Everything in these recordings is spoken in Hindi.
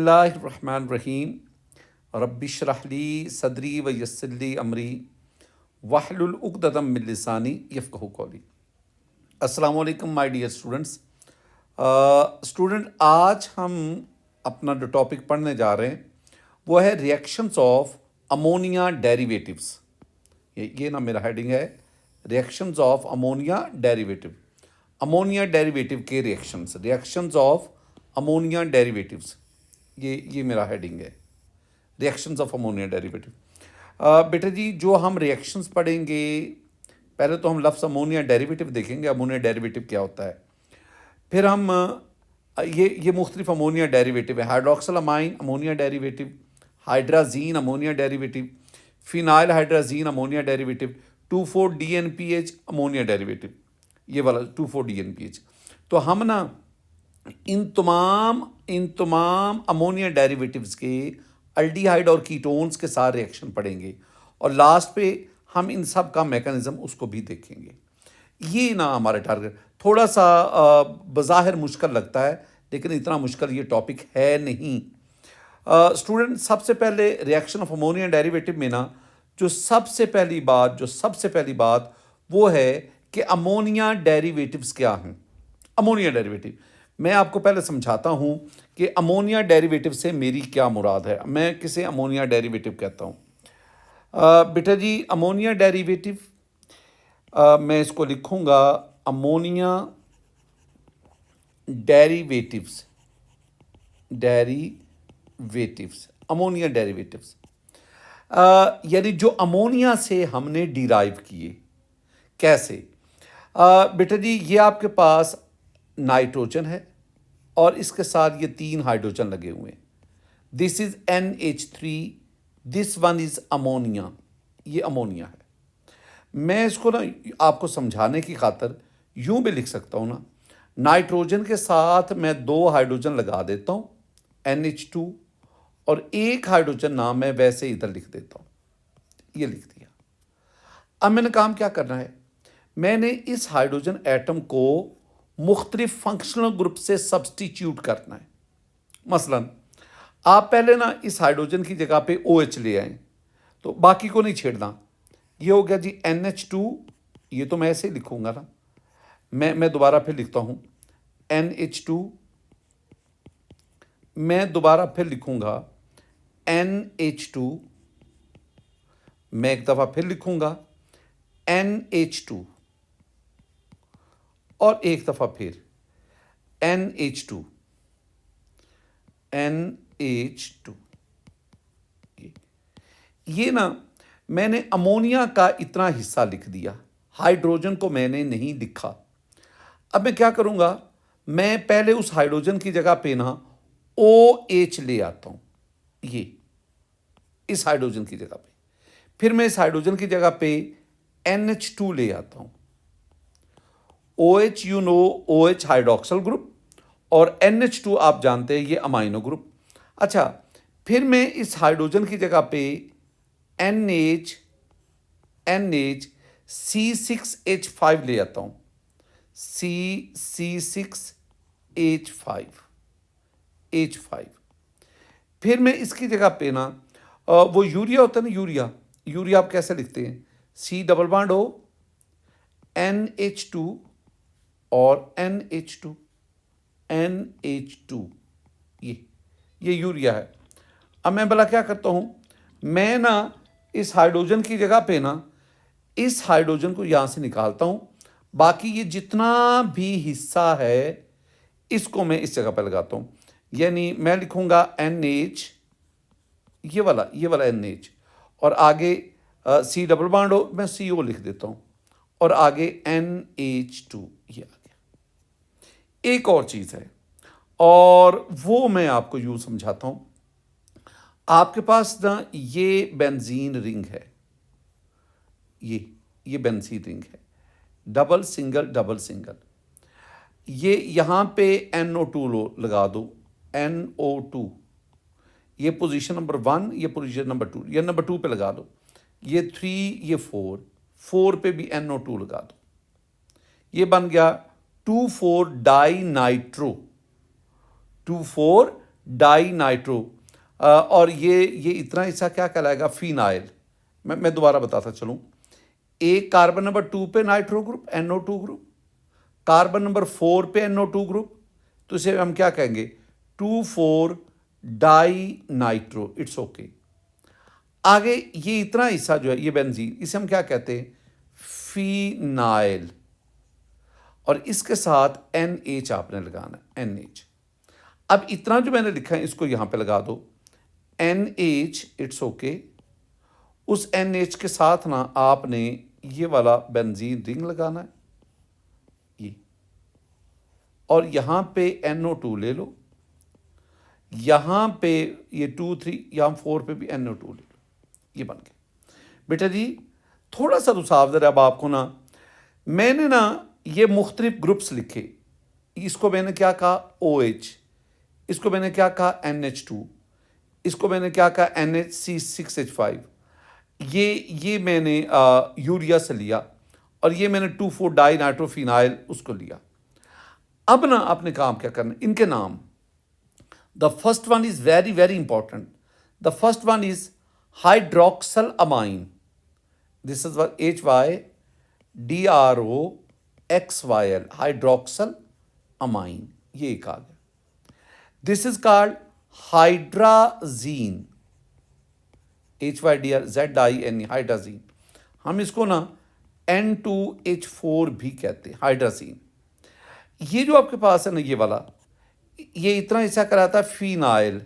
बिस्मिल्लाहिर्रहमानिर्रहीम रब्बिश्रह ली सदरी व यस्सिर ली अमरी वहलुल उक़दतम मिन लिसानी यफ़क़हू क़ौली। अस्सलाम वालेकुम माय डियर स्टूडेंट्स। स्टूडेंट, आज हम अपना जो टॉपिक पढ़ने जा रहे हैं वो है रिएक्शंस ऑफ अमोनिया डेरिवेटिव्स। ये ना मेरा हेडिंग है, reactions of ammonia derivative. Ammonia derivative के रिएक्शंस ऑफ अमोनिया डेरिवेटिव्स, ये मेरा हेडिंग है, रिएक्शंस ऑफ अमोनिया डेरिवेटिव। बेटा जी, जो हम रिएक्शंस पढ़ेंगे, पहले तो हम लफ्ज़ अमोनिया डेरिवेटिव देखेंगे, अमोनिया डेरिवेटिव क्या होता है। फिर हम ये मुख्तलिफ अमोनिया डेरिवेटिव है, hydroxyl amine ammonia derivative, hydrazine ammonia derivative, phenyl hydrazine ammonia derivative, 2,4-DNPH ammonia derivative, ये वाला 2,4-DNPH। तो हम ना इन तमाम अमोनिया डेरिवेटिव्स के अल्डिहाइड और कीटोन्स के साथ रिएक्शन पढ़ेंगे और लास्ट पे हम इन सब का मैकेनिज्म उसको भी देखेंगे। ये ना हमारा टारगेट थोड़ा सा बज़ाहिर मुश्किल लगता है, लेकिन इतना मुश्किल ये टॉपिक है नहीं। स्टूडेंट, सबसे पहले रिएक्शन ऑफ अमोनिया डेरिवेटिव में ना जो सबसे पहली बात वो है कि अमोनिया डेरिवेटिव्स क्या हैं। अमोनिया डेरिवेटिव मैं आपको पहले समझाता हूँ कि अमोनिया डेरिवेटिव से मेरी क्या मुराद है, मैं किसे अमोनिया डेरिवेटिव कहता हूँ। बेटा जी, अमोनिया डेरिवेटिव मैं इसको लिखूँगा अमोनिया डेरिवेटिव्स, अमोनिया डेरिवेटिव्स यानी जो अमोनिया से हमने डिराइव किए। कैसे? बेटा जी, ये आपके पास नाइट्रोजन है और इसके साथ ये 3 हाइड्रोजन लगे हुए हैं। This is NH3, this one is ammonia, ये अमोनिया है। मैं इसको ना आपको समझाने की खातर यूं भी लिख सकता हूं ना, नाइट्रोजन के साथ मैं 2 हाइड्रोजन लगा देता हूं NH2 और 1 हाइड्रोजन ना मैं वैसे इधर लिख देता हूं, ये लिख दिया। अब मैंने काम क्या करना है, मैंने इस हाइड्रोजन एटम को मुख्तलिफ फंक्शनल ग्रुप से सब्सटीट्यूट करना है। मसलन आप पहले ना इस हाइड्रोजन की जगह पे OH ले आए, तो बाकी को नहीं छेड़ना। ये हो गया जी NH2, ये तो मैं ऐसे लिखूंगा ना, मैं दोबारा फिर लिखता हूं NH2, मैं दोबारा फिर लिखूंगा NH2, मैं एक दफ़ा फिर लिखूंगा NH2 और एक दफ़ा फिर NH2। ये ना मैंने अमोनिया का इतना हिस्सा लिख दिया, हाइड्रोजन को मैंने नहीं लिखा। अब मैं क्या करूंगा, मैं पहले उस हाइड्रोजन की जगह पे ना OH ले आता हूं, ये इस हाइड्रोजन की जगह पे। फिर मैं इस हाइड्रोजन की जगह पे NH2 ले आता हूं। OH you know, OH hydroxyl group और NH2 आप जानते हैं ये अमाइनो ग्रुप। अच्छा, फिर मैं इस हाइड्रोजन की जगह पे NH C6H5 ले आता हूं, C6H5। फिर मैं इसकी जगह पे ना वो यूरिया होता है ना, यूरिया आप कैसे लिखते हैं, C double bond O NH2 और NH2, ये यूरिया है। अब मैं भला क्या करता हूं, मैं ना इस हाइड्रोजन की जगह पे ना इस हाइड्रोजन को यहां से निकालता हूं, बाकी ये जितना भी हिस्सा है इसको मैं इस जगह पे लगाता हूं। यानी मैं लिखूंगा NH, ये वाला NH, और आगे C डबल बॉन्ड हो, मैं CO लिख देता हूं और आगे NH2, ये आ गया। एक और चीज है और वो मैं आपको यूं समझाता हूं। आपके पास ना ये बेंजीन रिंग है, ये बेंजीन रिंग है, डबल सिंगल। ये यहां पे NO2 लगा दो, NO2, ये पोजीशन नंबर 1, ये पोजीशन नंबर 2, ये नंबर 2 पे लगा दो, ये 3, ये 4 पे भी NO2 लगा दो। ये बन गया 2,4 डाई नाइट्रो, 2,4 डाई नाइट्रो, और ये इतना हिस्सा क्या कहलाएगा, फिनाइल। मैं दोबारा बताता चलूँ। एक कार्बन नंबर 2 पे nitro group, NO2 group, carbon number 4 पे NO2 ग्रुप, तो इसे हम क्या कहेंगे, 2,4 डाई नाइट्रो। It's okay. आगे ये इतना हिस्सा जो है, ये बेंजीन, इसे हम क्या कहते हैं, फिनाइल। और इसके साथ NH आपने लगाना, NH। अब इतना जो मैंने लिखा है इसको यहां पे लगा दो, NH। It's okay. उस NH के साथ ना आपने ये वाला बेंजीन रिंग लगाना है, ये, और यहां पे NO2 ले लो, यहां पे ये 2 3, यहां 4 पे भी NO2 ले लो। ये बन गया बेटा जी। थोड़ा सा तो साफ जरा, अब आपको ना मैंने ना ये मुख्तलिफ ग्रुप्स लिखे। इसको मैंने क्या कहा, OH, इसको मैंने क्या कहा, NH2, इसको मैंने क्या कहा, NHC6H5। ये मैंने यूरिया से लिया, और ये मैंने 2,4 डाई नाइट्रोफिनाइल उसको लिया। अब ना आपने काम क्या करना, इनके नाम। The first one is very very important. The first one is hydroxyl amine. This is HYDROXYL, hydroxyl amine, ये एक आ गया। This is called hydrazine, HYDRZINE, hydrazine. हम इसको ना N2H4 भी कहते हैं, हाइड्राजीन। ये जो आपके पास है ना, ये वाला, ये इतना हिस्सा कराता है फिनाइल,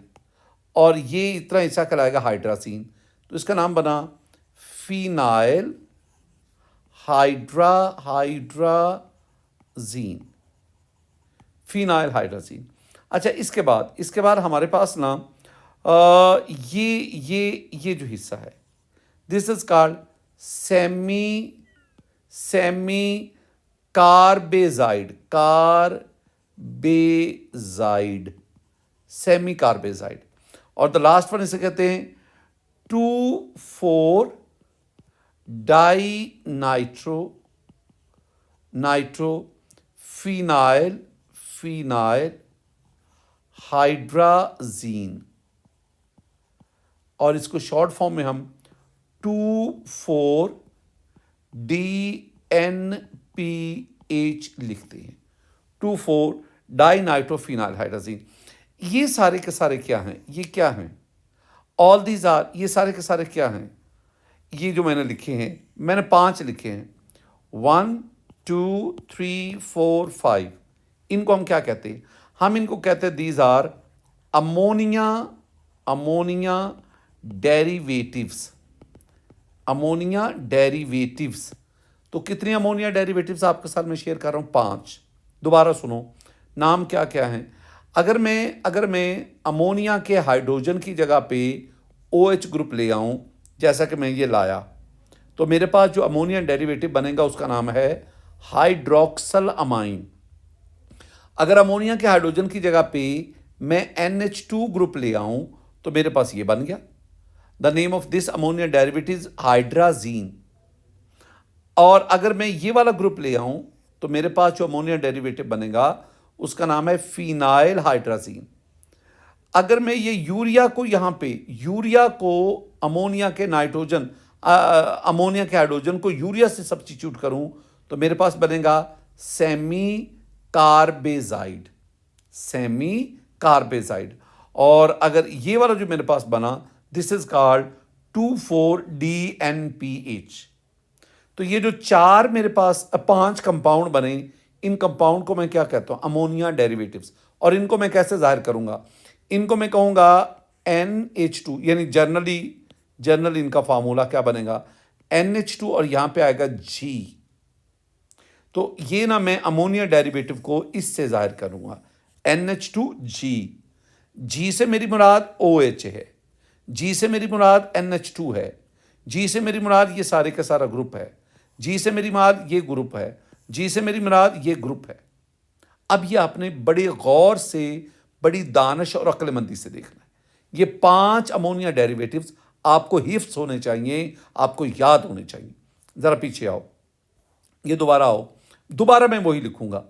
और ये इतना हिस्सा कराएगा हाइड्राजीन, तो इसका नाम बना फिनाइल हाइड्राजीन, फिनाइल हाइड्राजीन। अच्छा, इसके बाद हमारे पास ना ये जो हिस्सा है, this is called semi carbazide, semi carbazide. और द लास्ट वन इसे कहते हैं 2,4 डाई फिनाइल हाइड्राजीन, और इसको शॉर्ट फॉर्म में हम 2,4 DNPH लिखते हैं, 2,4 डाई नाइट्रोफिनाइल हाइड्राजीन। ये सारे के सारे क्या हैं, ये क्या हैं, ऑल दीज आर, ये सारे के सारे क्या हैं, ये जो मैंने लिखे हैं, मैंने 5 लिखे हैं, 1 2 3 4 5। इनको हम क्या कहते हैं, हम इनको कहते हैं दीज आर अमोनिया डेरिवेटिव्स। तो कितनी अमोनिया डेरिवेटिव्स आपके साथ में शेयर कर रहा हूँ, 5। दोबारा सुनो, नाम क्या क्या हैं। अगर मैं अमोनिया के हाइड्रोजन की जगह पे OH ग्रुप ले आऊँ, जैसा कि मैं ये लाया, तो मेरे पास जो अमोनिया डेरिवेटिव बनेगा उसका नाम है हाइड्रोक्सल अमाइन। अगर अमोनिया के हाइड्रोजन की जगह पे मैं NH2 ग्रुप ले आऊं, तो मेरे पास ये बन गया। The name of this ammonia derivative is hydrazine. और अगर मैं ये वाला ग्रुप ले आऊं, तो मेरे पास जो अमोनिया डेरिवेटिव बनेगा उसका नाम है फिनाइल हाइड्राजीन। अगर मैं ये यूरिया को अमोनिया के हाइड्रोजन को यूरिया से सब्स्टिट्यूट करूं, तो मेरे पास बनेगा सेमी कार्बेजाइड। और अगर ये वाला जो मेरे पास बना, दिस इज कॉल्ड 2,4 DNPH। तो ये जो 4 मेरे पास 5 कंपाउंड बने, इन कंपाउंड को मैं क्या कहता हूं, अमोनिया डेरिवेटिव्स। और इनको मैं कैसे जाहिर करूंगा, इनको मैं कहूंगा NH2, यानी जनरली इनका फार्मूला क्या बनेगा, NH2, और यहां पे आएगा G। तो ये ना मैं अमोनिया डेरिवेटिव को इससे जाहिर करूंगा, NH2G। G से मेरी मुराद OH है, G से मेरी मुराद NH2 है, G से मेरी मुराद ये सारे का सारा ग्रुप है, G से मेरी मुराद ये ग्रुप है, G से मेरी मुराद ये ग्रुप है। अब ये आपने बड़े गौर से, बड़ी दानिश और अक्लमंदी से देखना है। ये 5 अमोनिया डेरिवेटिव्स आपको हिफ्स होने चाहिए, आपको याद होने चाहिए। ज़रा पीछे आओ, ये दोबारा आओ, मैं वही लिखूंगा।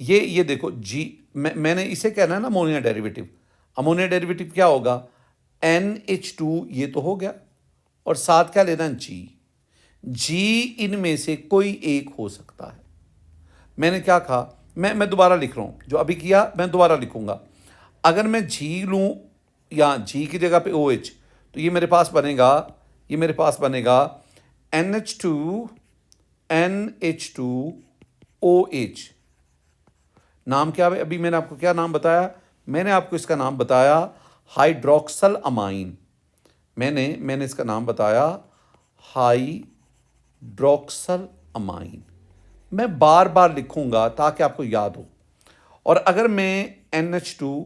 ये देखो G, मैंने इसे कहना है ना अमोनिया डेरिवेटिव। अमोनिया डेरिवेटिव क्या होगा, NH2 ये तो हो गया, और साथ क्या लेना, जी इनमें से कोई एक हो सकता है। मैंने क्या कहा, मैं दोबारा लिख रहा हूँ, जो अभी किया मैं दोबारा लिखूंगा। अगर मैं जी लूँ या जी की जगह पे OH, तो ये मेरे पास बनेगा, NH2OH। नाम क्या है, अभी मैंने आपको क्या नाम बताया, मैंने आपको इसका नाम बताया हाइड्रोक्सल अमाइन। मैंने इसका नाम बताया हाइड्रोक्सल अमाइन। मैं बार बार लिखूंगा ताकि आपको याद हो। और अगर मैं NH2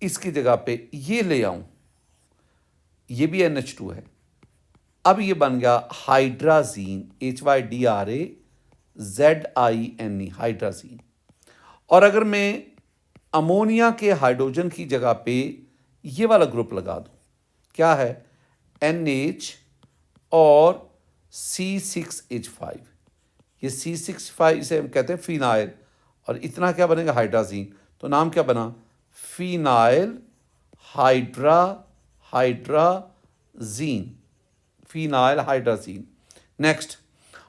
इसकी जगह पे ये ले आऊं, ये भी NH2 है, अब ये बन गया हाइड्राजीन, HYDRAZINE, हाइड्राजीन। और अगर मैं अमोनिया के हाइड्रोजन की जगह पे ये वाला ग्रुप लगा दूं, क्या है, NH और C6H5, ये C6H5 इसे हम कहते हैं फिनाइल, और इतना क्या बनेगा, हाइड्राजीन। तो नाम क्या बना, phenyl hydrazine, phenyl hydrazine. Next,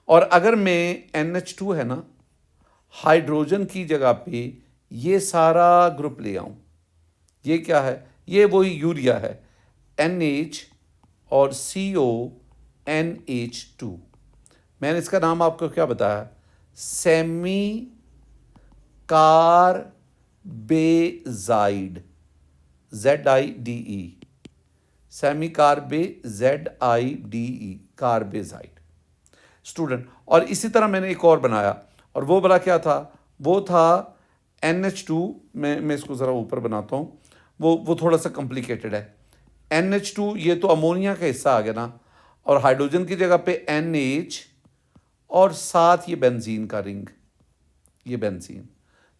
और अगर मैं NH2 है ना, हाइड्रोजन की जगह पे ये सारा ग्रुप ले आऊं, ये क्या है, ये वही यूरिया है, NH और CONH2। मैंने इसका नाम आपको क्या बताया, semi carbazide, ZIDE, semi carbazide, carbazide student. और इसी तरह मैंने एक और बनाया, और वो बड़ा क्या था, वो था NH2। मैं इसको ज़रा ऊपर बनाता हूँ, वो थोड़ा सा कॉम्प्लिकेटेड है। NH2 ये तो अमोनिया का हिस्सा आ गया ना, और हाइड्रोजन की जगह पे NH, और साथ ये बेंजीन का रिंग, ये बेंजीन,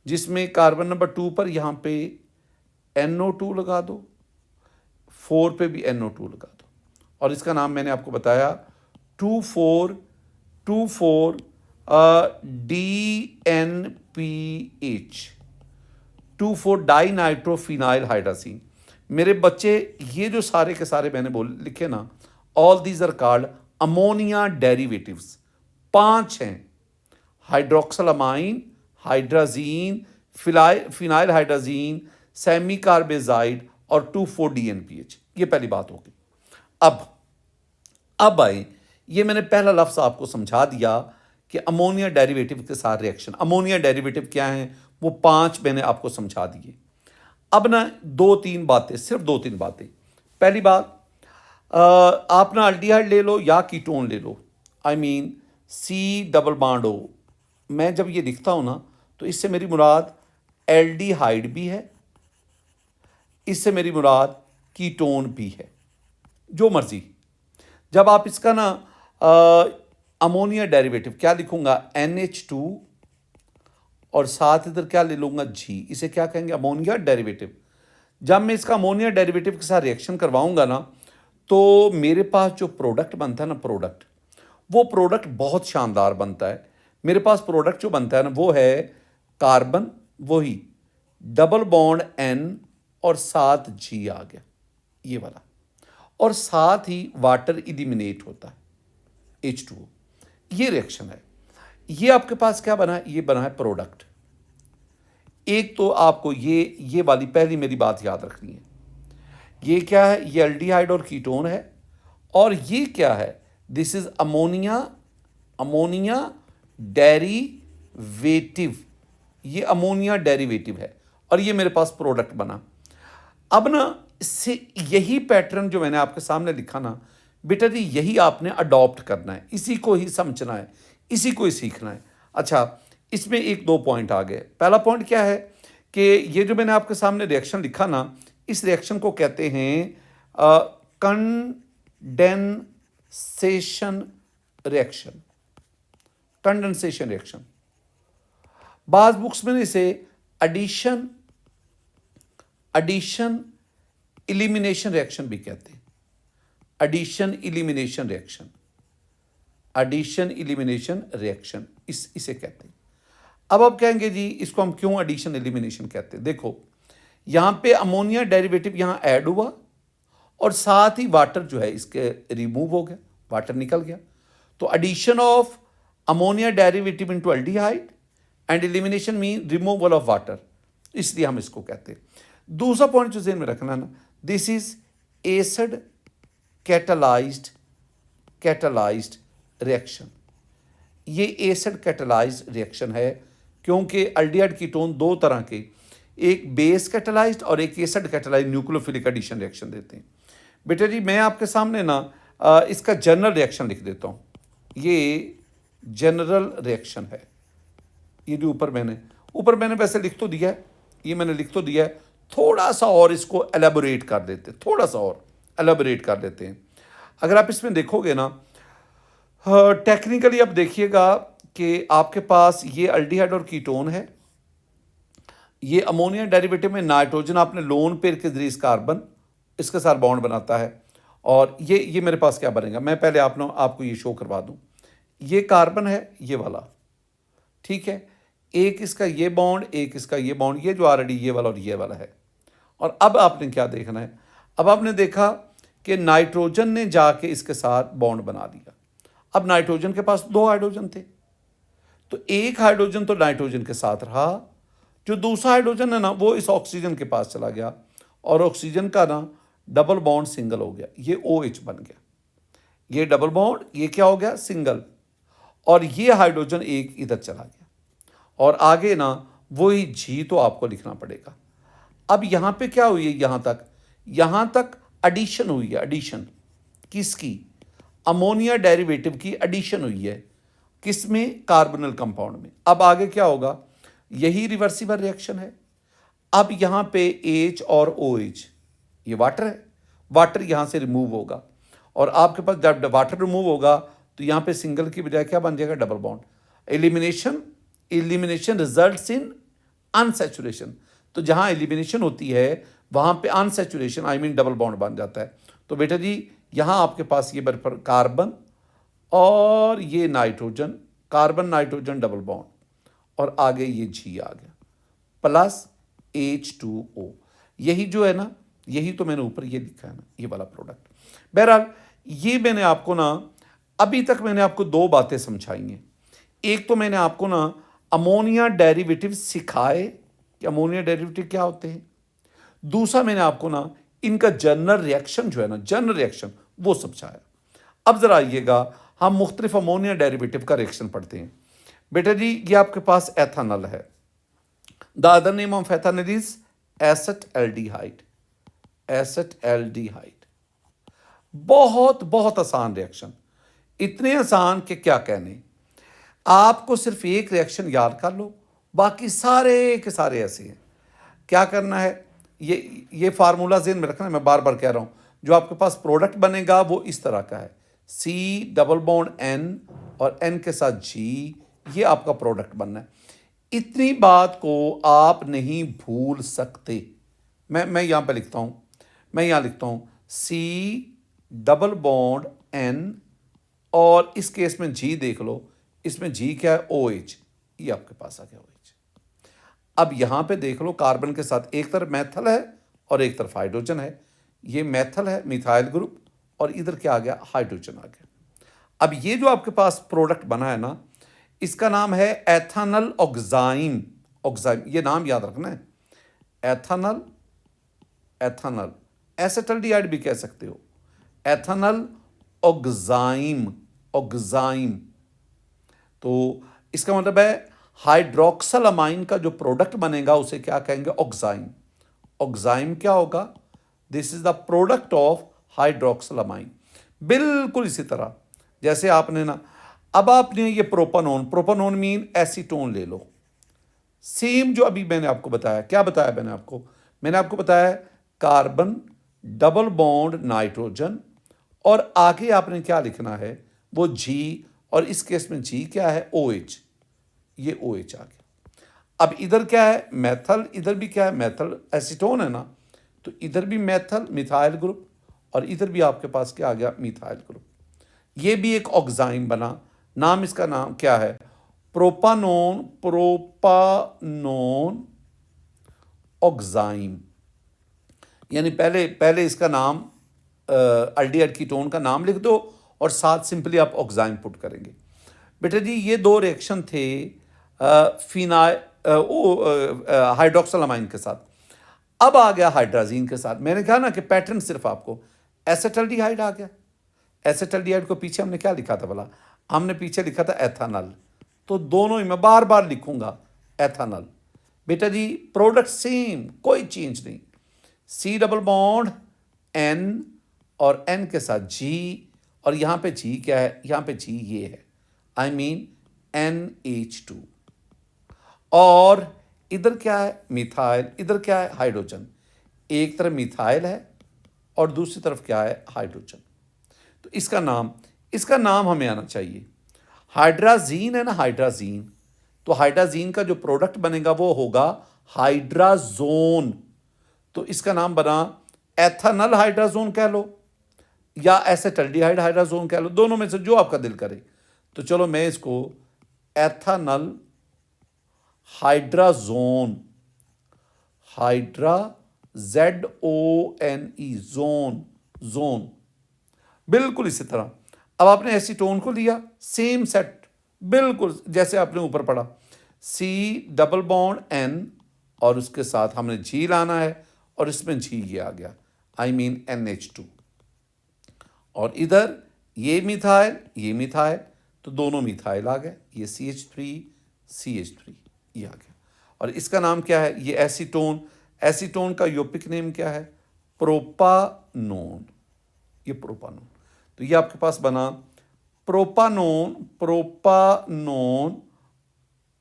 जिसमें कार्बन नंबर 2 पर यहाँ पे NO2 लगा दो, 4 पे भी NO2 लगा दो, और इसका नाम मैंने आपको बताया 24 DNPH, 24 डाइनाइट्रोफिनाइल हाइड्राजीन। मेरे बच्चे, ये जो सारे के सारे मैंने लिखे ना, all these are called ammonia derivatives. 5 हैं, hydroxyl amine, hydrazine, phenyl hydrazine, semicarbazide और 24 DNPH। ये पहली बात होगी। अब आए, ये मैंने पहला लफ्ज़ आपको समझा दिया कि अमोनिया डेरिवेटिव के साथ रिएक्शन, अमोनिया डेरिवेटिव क्या हैं, वो 5 मैंने आपको समझा दिए। अब ना 2-3 बातें, सिर्फ 2-3 बातें। पहली बात, आप ना अल्डिहाइड ले लो या कीटोन ले लो, I mean C double bond O। मैं जब ये लिखता हूँ ना, तो इससे मेरी मुराद एल्डिहाइड भी है, इससे मेरी मुराद कीटोन भी है, जो मर्जी। जब आप इसका ना अमोनिया डेरिवेटिव क्या लिखूंगा, NH2, और साथ इधर क्या ले लूंगा, G, इसे क्या कहेंगे, अमोनिया डेरिवेटिव। जब मैं इसका अमोनिया डेरिवेटिव के साथ रिएक्शन करवाऊंगा ना, तो मेरे पास जो प्रोडक्ट बनता है ना, वो प्रोडक्ट बहुत शानदार बनता है। मेरे पास प्रोडक्ट जो बनता है ना, वो है कार्बन, वही डबल बॉन्ड N और साथ G आ गया, ये वाला, और साथ ही वाटर इलिमिनेट होता है, H2O। ये रिएक्शन है। ये आपके पास क्या बना है, ये बना है प्रोडक्ट। एक तो आपको ये वाली पहली मेरी बात याद रखनी है। ये क्या है, ये एल्डिहाइड और कीटोन है, और ये क्या है, दिस इज अमोनिया डेरिवेटिव, ये अमोनिया डेरिवेटिव है, और ये मेरे पास प्रोडक्ट बना। अब ना इससे यही पैटर्न जो मैंने आपके सामने लिखा ना, बेटा जी, यही आपने अडॉप्ट करना है, इसी को ही समझना है, इसी को ही सीखना है। अच्छा, इसमें 1-2 पॉइंट आ गए। पहला पॉइंट क्या है कि ये जो मैंने आपके सामने रिएक्शन लिखा ना, इस रिएक्शन को कहते हैं कंडेंसेशन रिएक्शन, कंडेंसेशन रिएक्शन। बाज बुक्स में इसे एडिशन इलिमिनेशन रिएक्शन भी कहते हैं, एडिशन इलिमिनेशन रिएक्शन इसे कहते हैं। अब आप कहेंगे जी, इसको हम क्यों एडिशन एलिमिनेशन कहते हैं। देखो, यहाँ पे अमोनिया डेरिवेटिव यहाँ ऐड हुआ और साथ ही वाटर जो है इसके रिमूव हो गया, वाटर निकल गया। तो addition of ammonia derivative into aldehyde and elimination mean removal of water, इसलिए हम इसको कहते हैं। दूसरा पॉइंट जो ज़हन में रखना ना, this is acid catalysed reaction. ये एसिड कैटालाइज्ड रिएक्शन है क्योंकि एल्डिहाइड कीटोन दो तरह के, एक बेस कैटालाइज्ड और एक acid catalysed nucleophilic addition reaction देते हैं। बेटा जी मैं आपके सामने ना इसका जनरल रिएक्शन लिख देता हूँ। ये जनरल रिएक्शन है। ये जो ऊपर मैंने वैसे लिख तो दिया है, ये मैंने लिख तो दिया है, थोड़ा सा और इसको एलेबोरेट कर देते हैं, थोड़ा सा और एलेबोरेट कर देते हैं। अगर आप इसमें देखोगे ना टेक्निकली, अब देखिएगा कि आपके पास ये एल्डिहाइड और कीटोन है, ये अमोनिया डेरिवेटिव में नाइट्रोजन आपने लोन पेयर के जरिए इस कार्बन इसके साथ बॉन्ड बनाता है, और ये मेरे पास क्या बनेगा, मैं पहले आपको ये शो करवा दूं। ये कार्बन है ये वाला, ठीक है, एक इसका ये बॉन्ड, एक इसका ये बॉन्ड, ये जो ऑलरेडी ये वाला और ये वाला है। और अब आपने क्या देखना है, अब आपने देखा कि नाइट्रोजन ने जाके इसके साथ बॉन्ड बना दिया। अब नाइट्रोजन के पास दो हाइड्रोजन थे, तो एक हाइड्रोजन तो नाइट्रोजन के साथ रहा, जो दूसरा हाइड्रोजन है ना वो इस ऑक्सीजन के पास चला गया और ऑक्सीजन का ना डबल बॉन्ड सिंगल हो गया, ये OH बन गया। ये डबल बॉन्ड ये क्या हो गया, सिंगल, और ये हाइड्रोजन एक इधर चला गया, और आगे ना वही G तो आपको लिखना पड़ेगा। अब यहाँ पे क्या हुई है, यहाँ तक एडिशन हुई है, एडिशन किसकी, अमोनिया डेरिवेटिव की एडिशन हुई है, किसमें, कार्बोनिल कंपाउंड में। अब आगे क्या होगा, यही रिवर्सिबल रिएक्शन है। अब यहाँ पे H और OH, ये वाटर है, वाटर यहाँ से रिमूव होगा, और आपके पास जब वाटर रिमूव होगा तो यहाँ पे सिंगल की बजाय क्या बन जाएगा, double bond. Elimination results in unsaturation, तो जहाँ एलिमिनेशन होती है वहाँ पे unsaturation I mean double bond बन जाता है। तो बेटा जी यहाँ आपके पास ये कार्बन और ये nitrogen, carbon nitrogen double bond, और आगे ये G आ गया प्लस H2O। यही जो है ना, यही तो मैंने ऊपर ये लिखा है ना, ये वाला प्रोडक्ट। बहरहाल ये मैंने आपको ना, अभी तक मैंने आपको दो बातें समझाई हैं। एक तो मैंने आपको ना अमोनिया डेरिवेटिव सिखाए कि अमोनिया डेरिवेटिव क्या होते हैं, दूसरा मैंने आपको ना इनका जनरल रिएक्शन जो है ना, जनरल रिएक्शन वो समझाया। अब जरा आइएगा हम मुख्तलिफ अमोनिया डेरिवेटिव का रिएक्शन पढ़ते हैं। बेटा जी ये आपके पास एथानल है, the other name of ethanal is acetaldehyde. बहुत आसान रिएक्शन, इतने आसान कि क्या कहने। आपको सिर्फ एक रिएक्शन याद कर लो, बाकी सारे के सारे ऐसे हैं। क्या करना है, ये फार्मूला ज़हन में रखना है, मैं बार बार कह रहा हूँ। जो आपके पास प्रोडक्ट बनेगा वो इस तरह का है, C डबल बॉन्ड N और N के साथ G, ये आपका प्रोडक्ट बनना है। इतनी बात को आप नहीं भूल सकते। मैं यहाँ पे लिखता हूँ, मैं यहाँ लिखता हूँ C डबल बॉन्ड N, और इस केस में G देख लो, इसमें G क्या है, OH, ये आपके पास आ गया OH। अब यहाँ पे देख लो कार्बन के साथ एक तरफ मैथल है और एक तरफ हाइड्रोजन है, ये मैथल है मिथाइल ग्रुप, और इधर क्या आ गया, हाइड्रोजन आ गया। अब ये जो आपके पास प्रोडक्ट बना है ना, इसका नाम है एथानल ऑक्साइम। ये नाम याद रखना है, एथानल एसेटल्डिहाइड भी कह सकते हो, एथानल ऑक्साइम। तो इसका मतलब है हाइड्रोक्सल अमाइन का जो प्रोडक्ट बनेगा उसे क्या कहेंगे, ऑक्साइम क्या होगा, this is the product of hydroxyl amine. बिल्कुल इसी तरह जैसे आपने ना, अब आपने ये प्रोपानोन मीन एसीटोन ले लो, सेम जो अभी मैंने आपको बताया। क्या बताया मैंने आपको बताया कार्बन डबल बॉन्ड नाइट्रोजन, और आगे आपने क्या लिखना है, वो G, और इस केस में G क्या है, OH, ये OH आ गया। अब इधर क्या है, मैथल, इधर भी क्या है, मैथल, एसीटोन है ना, तो इधर भी मैथल मिथाइल ग्रुप, और इधर भी आपके पास क्या आ गया, मिथाइल ग्रुप। ये भी एक ऑक्साइम बना, नाम इसका नाम क्या है, प्रोपानोन ऑक्साइम। यानी पहले पहले इसका नाम अल्डिहाइड कीटोन का नाम लिख दो और साथ सिंपली आप ऑक्साइम पुट करेंगे। बेटा जी ये दो रिएक्शन थे फिनाइल हाइड्रोक्सिलमाइन के साथ। अब आ गया हाइड्राजीन के साथ। मैंने कहा ना कि पैटर्न सिर्फ आपको एसेटल्डिहाइड आ गया। एसेटल्डिहाइड को पीछे हमने क्या लिखा था भला? हमने पीछे लिखा था एथानल। तो दोनों ही मैं बार बार लिखूंगा एथानल। बेटा जी प्रोडक्ट सेम, कोई चेंज नहीं। सी डबल बॉन्ड एन और एन के साथ जी, और यहां पे जी क्या है? यहां पे जी ये है, आई मीन NH2। और इधर क्या है? मिथाइल। इधर क्या है? हाइड्रोजन। एक तरफ मिथाइल है और दूसरी तरफ क्या है? हाइड्रोजन। तो इसका नाम हमें आना चाहिए। हाइड्राजीन है ना, हाइड्राजीन। तो हाइड्राजीन का जो प्रोडक्ट बनेगा वो होगा हाइड्राजोन। तो इसका नाम बना एथानल हाइड्राजोन कह लो या एसेटल्डिहाइड हाइड्राजोन कह लो, दोनों में से जो आपका दिल करे। तो चलो मैं इसको एथानल हाइड्राजोन, ZONE, जोन। बिल्कुल इसी तरह अब आपने एसीटोन को लिया, सेम सेट बिल्कुल जैसे आपने ऊपर पढ़ा। C डबल बॉन्ड N और उसके साथ हमने जी लाना है और इसमें जी ये आ गया, आई मीन NH2। और इधर ये मिथाइल तो दोनों मिथाइल आ गए, ये CH3 ये आ गया। और इसका नाम क्या है? ये एसीटोन का योपिक नेम क्या है? प्रोपानोन। ये प्रोपानोन। तो ये आपके पास बना प्रोपानोन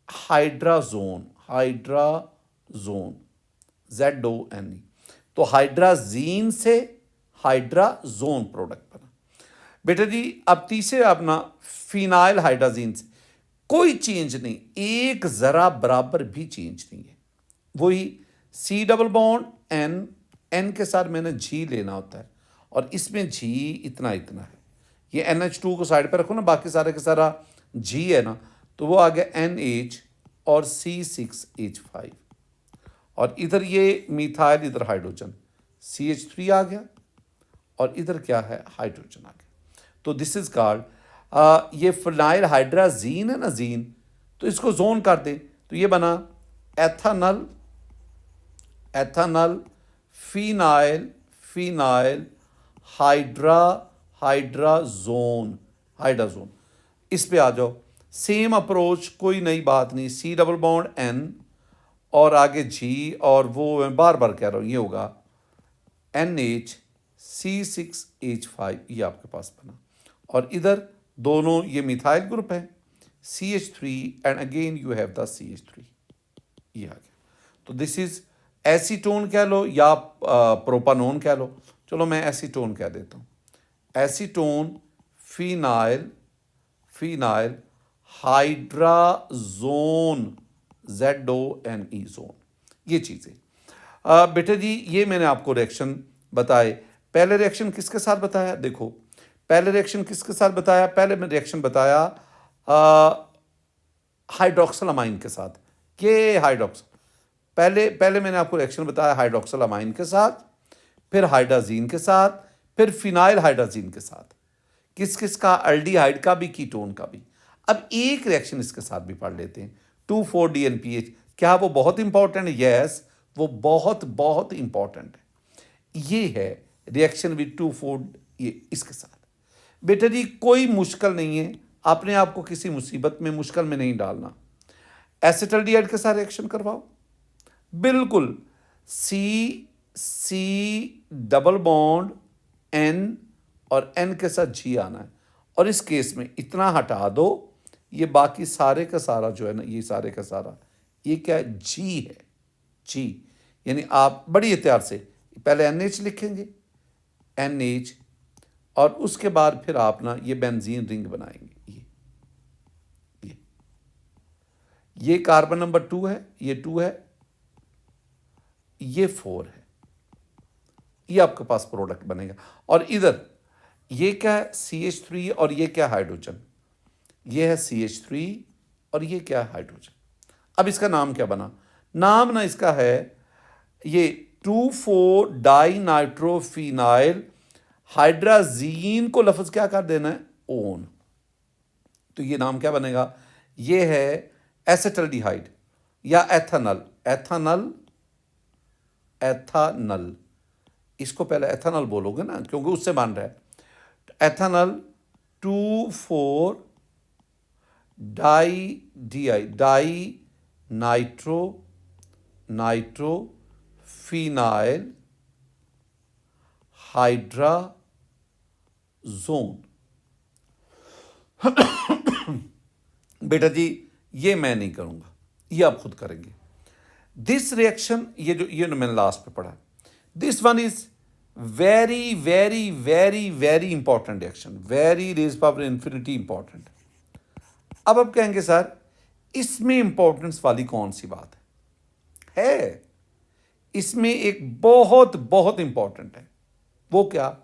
हाइड्राजोन ZONE। तो हाइड्राजीन से हाइड्राजोन प्रोडक्ट बना। बेटा जी अब तीसरे अपना फिनाइल हाइड्राजीन से कोई चेंज नहीं, एक जरा बराबर भी चेंज नहीं है। वही C डबल बॉन्ड N के साथ मैंने जी लेना होता है और इसमें जी इतना है। ये NH2 को साइड पे रखो ना, बाकी सारे का सारा जी है ना, तो वो आ गया NH और C6H5। और इधर ये मिथाइल, इधर हाइड्रोजन, CH3 आ गया और इधर क्या है? हाइड्रोजन आ गया। तो दिस इज कॉल्ड ये फिनाइल हाइड्राजीन है ना, जीन, तो इसको जोन कर दे तो ये बना एथानल फिनाइल हाइड्राजोन। इस पे आ जाओ, सेम अप्रोच, कोई नई बात नहीं। C डबल बॉन्ड N और आगे जी, और वो मैं बार बार कह रहा हूं, ये होगा NH C6H5, ये आपके पास बना। और इधर दोनों ये मिथाइल ग्रुप है, CH3 and again you have the CH3, ये आ गया। तो दिस इज एसीटोन कह लो या प्रोपानोन कह लो। चलो मैं एसीटोन कह देता हूँ। Acetone phenyl hydrazone ZONE, zone. ये चीज़ें बेटा जी ये मैंने आपको रिएक्शन बताए। पहले रिएक्शन किसके साथ बताया? देखो पहले रिएक्शन किसके साथ बताया? पहले मैं रिएक्शन बताया हाइड्रोक्सिलमाइन के साथ। ये हाइड्रोक्स पहले मैंने आपको रिएक्शन बताया हाइड्रोक्सिलमाइन के साथ, फिर हाइड्राजीन के साथ, फिर फिनाइल हाइड्राजीन के साथ। किस किस का? अल्डिहाइड का भी, कीटोन का भी। अब एक रिएक्शन इसके साथ भी पढ़ लेते हैं, 2,4-DNPH। क्या वो बहुत इंपॉर्टेंट है? यस, वो बहुत इंपॉर्टेंट है। ये है रिएक्शन विद 2,4, ये इसके साथ। बेटा जी कोई मुश्किल नहीं है, अपने आप को किसी मुसीबत में, मुश्किल में नहीं डालना। एसिटल्डिहाइड के साथ रिएक्शन करवाओ, बिल्कुल C डबल बॉन्ड N और N के साथ जी आना है। और इस केस में इतना हटा दो, ये बाकी सारे का सारा जो है ना, ये सारे का सारा ये क्या है? जी है, जी। यानी आप बड़ी एहतियात से पहले NH लिखेंगे, NH, और उसके बाद फिर आप ना ये बेंजीन रिंग बनाएंगे। ये कार्बन नंबर 2 है, ये 2 है, ये 4 है। ये आपके पास प्रोडक्ट बनेगा। और इधर ये क्या है? CH3 और ये क्या? हाइड्रोजन। ये है CH3 और ये क्या है? हाइड्रोजन। अब इसका नाम क्या बना? नाम ना इसका है ये 2,4 डाई नाइट्रोफिनाइल हाइड्राजीन को लफ्ज क्या कर देना है, ओन। तो ये नाम क्या बनेगा, ये है एसिटल्डिहाइड या एथेनल। एथानल इसको पहले एथेनल बोलोगे ना, क्योंकि उससे बन रहा है। Ethanal 2,4 di nitrophenyl hydrazone. बेटा जी ये मैं नहीं करूंगा, ये आप खुद करेंगे। दिस रिएक्शन, ये जो मैंने लास्ट पे पढ़ा, this one is very very very very important reaction, very raise power infinity important. अब आप कहेंगे सर इसमें इंपॉर्टेंस वाली कौन सी बात है? इसमें एक बहुत बहुत इंपॉर्टेंट है। वो क्या,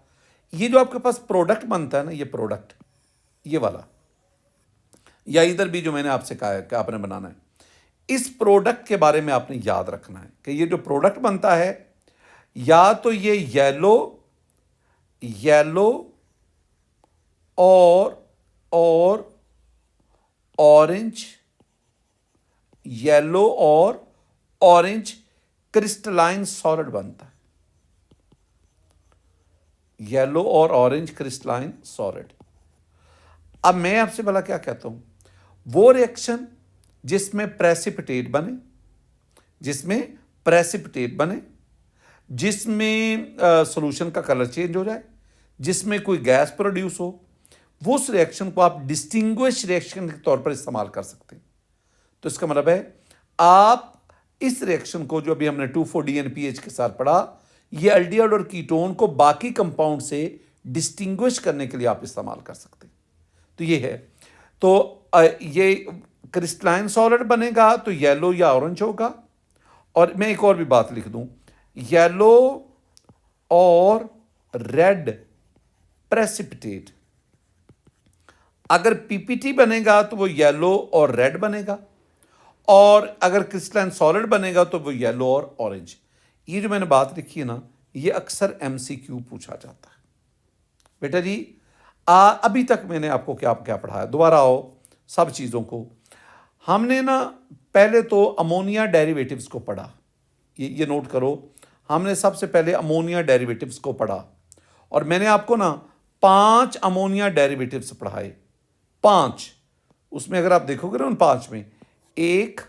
ये जो आपके पास प्रोडक्ट बनता है ना, ये प्रोडक्ट, ये वाला, या इधर भी जो मैंने आपसे कहा है कि आपने बनाना है, इस प्रोडक्ट के बारे में आपने याद रखना है कि ये जो प्रोडक्ट बनता है, या तो ये येलो और ऑरेंज, येलो और ऑरेंज क्रिस्टलाइन सॉलिड बनता है, येलो और ऑरेंज क्रिस्टलाइन सॉलिड। अब मैं आपसे भला क्या कहता हूं, वो रिएक्शन जिसमें प्रेसिपिटेट बने, जिसमें सॉल्यूशन का कलर चेंज हो जाए, जिसमें कोई गैस प्रोड्यूस हो, वो उस रिएक्शन को आप डिस्टिंग्विश रिएक्शन के तौर पर इस्तेमाल कर सकते हैं। तो इसका मतलब है आप इस रिएक्शन को, जो अभी हमने 2,4-DNPH के साथ पढ़ा, ये एल्डिहाइड और कीटोन को बाकी कंपाउंड से डिस्टिंग्विश करने के लिए आप इस्तेमाल कर सकते हैं। तो ये है, तो ये क्रिस्टलाइन सॉलिड बनेगा तो येलो या ऑरेंज होगा। और मैं एक और भी बात लिख दूं, येलो और रेड प्रेसिपिटेट। अगर पीपीटी बनेगा तो वो येलो और रेड बनेगा, और अगर क्रिस्टलाइन सॉलिड बनेगा तो वो येलो और ऑरेंज। ये जो मैंने बात लिखी है ना, ये अक्सर एमसीक्यू पूछा जाता है। बेटा जी अभी तक मैंने आपको क्या क्या पढ़ाया, दोबारा आओ सब चीज़ों को। हमने ना पहले तो अमोनिया डेरिवेटिव्स को पढ़ा, ये नोट करो, हमने सबसे पहले अमोनिया डेरिवेटिव्स को पढ़ा, और मैंने आपको ना 5 अमोनिया डेरिवेटिव्स पढ़ाए, 5। उसमें अगर आप देखोगे ना उन 5 में, 1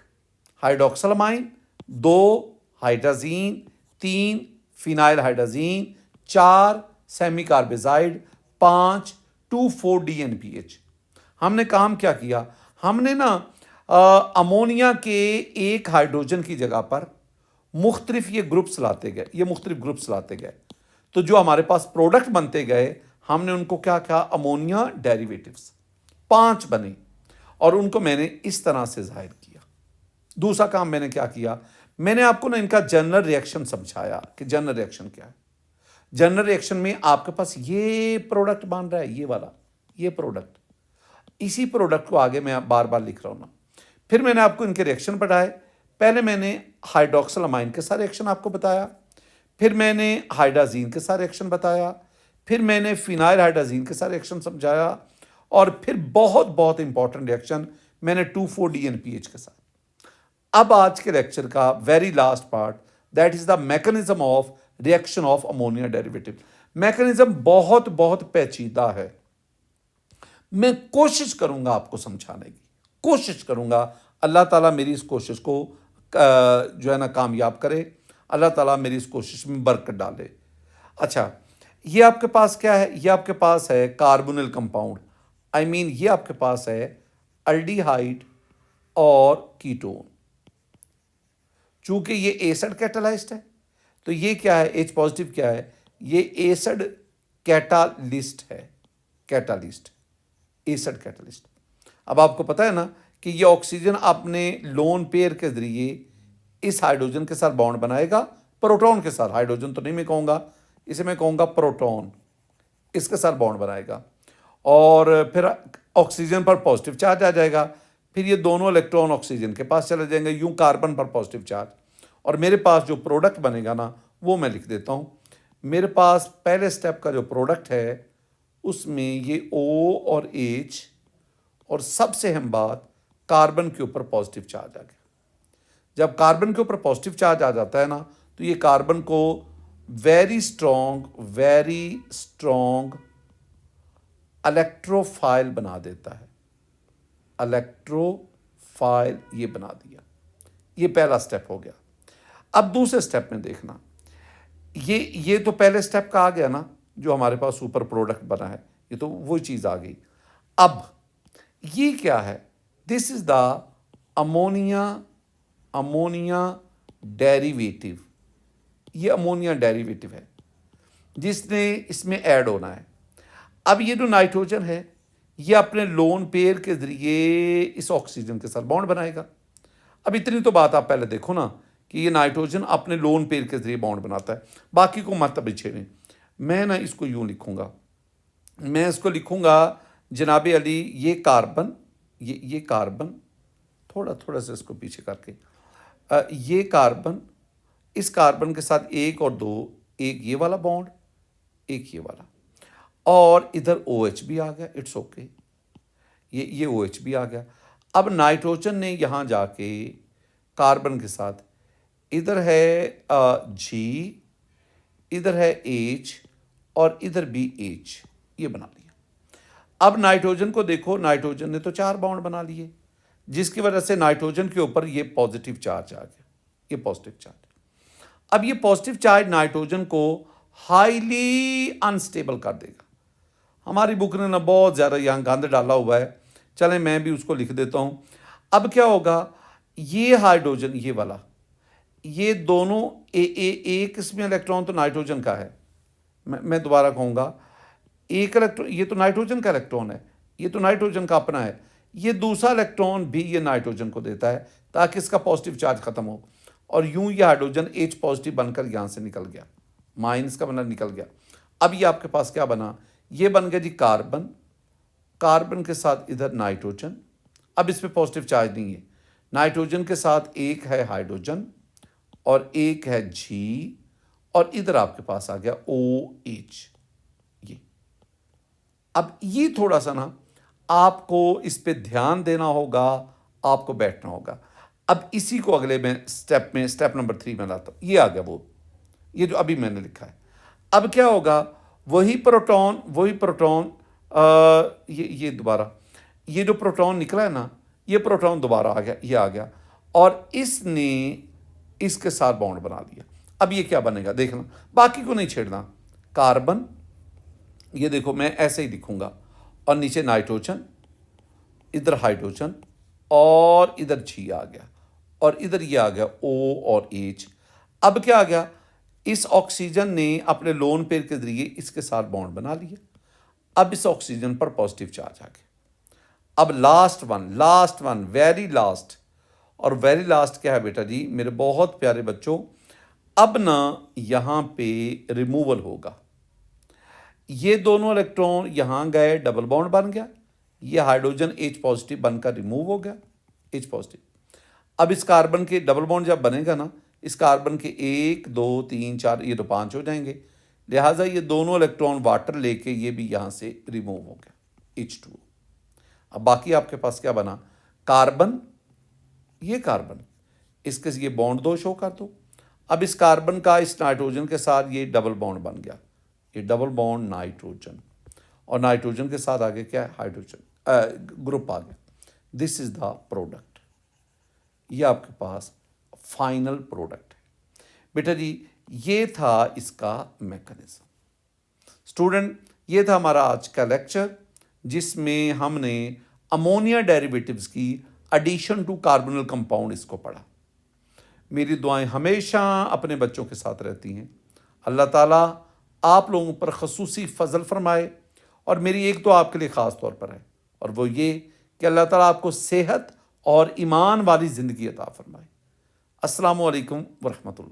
हाइड्रोक्सिलमाइन, 2 hydrazine, 3 phenyl hydrazine, 4 semi carbazide, 5 2,4-DNPH। हमने काम क्या किया, हमने ना अमोनिया के एक हाइड्रोजन की जगह पर मुख्तलिफ ये ग्रुप्स लाते गए, तो जो हमारे पास प्रोडक्ट बनते गए, हमने उनको क्या कहा, अमोनिया डेरिवेटिव्स 5 बने, और उनको मैंने इस तरह से जाहिर किया। दूसरा काम मैंने क्या किया, मैंने आपको ना इनका जनरल रिएक्शन समझाया कि जनरल रिएक्शन क्या है। जनरल रिएक्शन में आपके पास ये प्रोडक्ट बन रहा है, ये वाला, ये प्रोडक्ट, इसी प्रोडक्ट को आगे मैं बार बार लिख रहा हूं ना। फिर मैंने आपको इनके रिएक्शन पढ़ाए। पहले मैंने हाइड्रोक्सिलमाइन के साथ रिएक्शन आपको बताया, फिर मैंने हाइड्राजीन के साथ रिएक्शन बताया, फिर मैंने फिनाइल हाइड्राजीन के साथ रिएक्शन समझाया, और फिर बहुत बहुत इंपॉर्टेंट रिएक्शन मैंने 2,4-DNPH के साथ। अब आज के लेक्चर का very last part, that is the mechanism of reaction of ammonia derivative. Mechanism बहुत बहुत पेचीदा है, मैं कोशिश करूंगा आपको समझाने की, कोशिश करूंगा। अल्लाह ताला मेरी इस कोशिश को जो है ना कामयाब करे, अल्लाह ताला मेरी इस कोशिश में बरकत डाले। अच्छा, ये आपके पास क्या है, ये आपके पास है कार्बोनिल कंपाउंड, ये आपके पास है अल्डिहाइड और कीटोन। चूंकि ये एसिड कैटालाइस्ट है, तो ये क्या है, H पॉजिटिव क्या है, ये एसिड कैटालिस्ट है, एसिड कैटालिस्ट। अब आपको पता है ना कि ये ऑक्सीजन अपने लोन पेयर के जरिए इस हाइड्रोजन के साथ बॉन्ड बनाएगा, प्रोटॉन के साथ, हाइड्रोजन तो नहीं मैं कहूँगा, इसे मैं कहूँगा प्रोटॉन, इसके साथ बॉन्ड बनाएगा, और फिर ऑक्सीजन पर पॉजिटिव चार्ज आ जाएगा, फिर ये दोनों इलेक्ट्रॉन ऑक्सीजन के पास चले जाएंगे, यूं कार्बन पर पॉजिटिव चार्ज, और मेरे पास जो प्रोडक्ट बनेगा ना वो मैं लिख देता हूँ। मेरे पास पहले स्टेप का जो प्रोडक्ट है उसमें ये O और H और सबसे अहम बात कार्बन के ऊपर पॉजिटिव चार्ज आ गया। जब कार्बन के ऊपर पॉजिटिव चार्ज आ जाता है ना तो ये कार्बन को वेरी स्ट्रॉन्ग इलेक्ट्रोफाइल बना देता है। इलेक्ट्रोफाइल ये बना दिया। ये पहला स्टेप हो गया। अब दूसरे स्टेप में देखना, ये तो पहले स्टेप का आ गया ना, जो हमारे पास सुपर प्रोडक्ट बना है, ये तो वही चीज़ आ गई। अब ये क्या है? This is the ammonia derivative. ये अमोनिया डेरिवेटिव है जिसने इसमें ऐड होना है। अब ये जो नाइट्रोजन है ये अपने लोन पेयर के जरिए इस ऑक्सीजन के साथ बॉन्ड बनाएगा। अब इतनी तो बात आप पहले देखो ना कि ये नाइट्रोजन अपने लोन पेयर के जरिए बॉन्ड बनाता है, बाकी को मत अभी छेड़ें। मैं ना इसको यूं लिखूंगा, मैं इसको लिखूंगा जनाबे अली ये कार्बन, ये कार्बन, थोड़ा सा इसको पीछे करके ये कार्बन, इस कार्बन के साथ 1 और 2, एक ये वाला बॉन्ड, एक ये वाला, और इधर OH भी आ गया। इट्स ओके, ये OH भी आ गया। अब नाइट्रोजन ने यहाँ जाके कार्बन के साथ इधर है G, इधर है H और इधर भी H, ये बना लिया। अब नाइट्रोजन को देखो, नाइट्रोजन ने तो 4 बॉन्ड बना लिए, जिसकी वजह से नाइट्रोजन के ऊपर ये पॉजिटिव चार्ज आ गया, ये पॉजिटिव चार्ज। अब ये पॉजिटिव चार्ज नाइट्रोजन को हाईली अनस्टेबल कर देगा। हमारी बुक ने ना बहुत ज़्यादा यहाँ गंद डाला हुआ है, चलें मैं भी उसको लिख देता हूँ। अब क्या होगा, ये हाइड्रोजन, ये वाला, ये दोनों एक इसमें इलेक्ट्रॉन तो नाइट्रोजन का है। मैं दोबारा कहूँगा, एक इलेक्ट्रॉन, ये तो नाइट्रोजन का इलेक्ट्रॉन है, ये तो नाइट्रोजन का अपना है, ये दूसरा इलेक्ट्रॉन भी ये नाइट्रोजन को देता है ताकि इसका पॉजिटिव चार्ज खत्म हो, और यूं ये हाइड्रोजन H पॉजिटिव बनकर यहाँ से निकल गया, माइनस का बना निकल गया। अब ये आपके पास क्या बना, ये बन गया जी कार्बन, कार्बन के साथ इधर नाइट्रोजन। अब इस पर पॉजिटिव चार्ज नहीं है, नाइट्रोजन के साथ एक है हाइड्रोजन और एक है G, और इधर आपके पास आ गया OH। ये अब ये थोड़ा सा ना आपको इस पे ध्यान देना होगा, आपको बैठना होगा। अब इसी को अगले में स्टेप नंबर 3 में लाता हूँ। ये आ गया वो, ये जो अभी मैंने लिखा है। अब क्या होगा, वही प्रोटॉन ये दोबारा, ये जो प्रोटॉन निकला है ना, ये प्रोटॉन दोबारा आ गया, ये आ गया, और इसने इसके साथ बॉन्ड बना लिया। अब ये क्या बनेगा देखना, बाकी को नहीं छेड़ना। कार्बन, ये देखो मैं ऐसे ही लिखूंगा, और नीचे नाइट्रोजन, इधर हाइड्रोजन, और इधर G आ गया, और इधर ये आ गया O और H। अब क्या आ गया, इस ऑक्सीजन ने अपने लोन पेयर के जरिए इसके साथ बॉन्ड बना लिया। अब इस ऑक्सीजन पर पॉजिटिव चार्ज आ गया। अब लास्ट वन वेरी लास्ट, और वेरी लास्ट क्या है बेटा जी मेरे बहुत प्यारे बच्चों, अब ना यहाँ पे रिमूवल होगा। ये दोनों इलेक्ट्रॉन यहाँ गए, डबल बॉन्ड बन गया, ये हाइड्रोजन H पॉजिटिव बनकर रिमूव हो गया, H पॉजिटिव। अब इस कार्बन के डबल बॉन्ड जब बनेगा ना, इस कार्बन के 1 2 3 4 ये तो 5 हो जाएंगे, लिहाजा ये दोनों इलेक्ट्रॉन वाटर लेके ये भी यहाँ से रिमूव हो गया, H2O। अब बाकी आपके पास क्या बना, कार्बन, ये कार्बन, इसके ये बॉन्ड 2 शो कर दो। अब इस कार्बन का इस नाइट्रोजन के साथ ये डबल बॉन्ड बन गया, ये डबल बॉन्ड नाइट्रोजन, और नाइट्रोजन के साथ आगे क्या है, हाइड्रोजन ग्रुप आ गया। दिस इज द प्रोडक्ट, ये आपके पास फाइनल प्रोडक्ट है बेटा जी। ये था इसका मैकेनिज्म। स्टूडेंट, ये था हमारा आज का लेक्चर जिसमें हमने अमोनिया डेरिवेटिव्स की एडिशन टू कार्बोनिल कंपाउंड इसको पढ़ा। मेरी दुआएं हमेशा अपने बच्चों के साथ रहती हैं। अल्लाह ताला आप लोगों पर खसूसी फजल फरमाए, और मेरी एक तो आपके लिए ख़ास तौर पर है, और वो ये कि अल्लाह ताला आपको सेहत और ईमान वाली ज़िंदगी अता फरमाए। अस्सलामु अलैकुम व रहमतुल्लाह।